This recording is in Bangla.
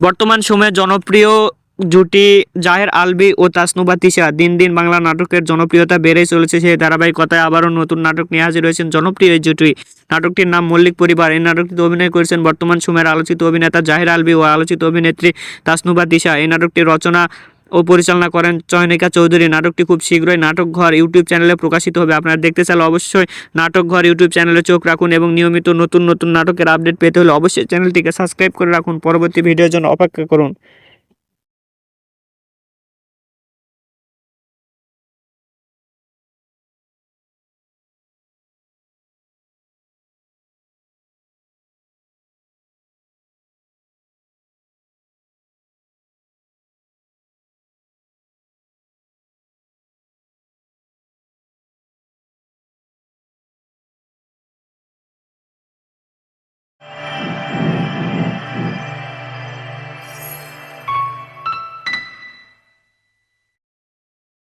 বর্তমান সময়ে জনপ্রিয় জুটি জাহের আলভী ও তাসনুভা তিশা। দিন দিন বাংলা নাটকের জনপ্রিয়তা বেড়েই চলেছে, সেই ধারাবাহিকতায় আবারও নতুন নাটক নিয়ে হাজির হয়েছেন জনপ্রিয় এই জুটি। নাটকটির নাম মল্লিক পরিবার। এই নাটকটিতে অভিনয় করেছেন বর্তমান সময়ের আলোচিত অভিনেতা জাহের আলভী ও আলোচিত অভিনেত্রী তাসনুভা তিশা। এই নাটকটি রচনা ও পরিচালনা করেন চয়নিকা চৌধুরী। নাটকটি খুব শীঘ্রই নাটক ঘর ইউটিউব চ্যানেলে প্রকাশিত হবে। আপনারা দেখতে চাইলে অবশ্যই নাটক ঘর ইউটিউব চ্যানেলে চোখ রাখুন এবং নিয়মিত নতুন নতুন নাটকের আপডেট পেতে হলে অবশ্যই চ্যানেলটিকে সাবস্ক্রাইব করে রাখুন। পরবর্তী ভিডিওর জন্য অপেক্ষা করুন।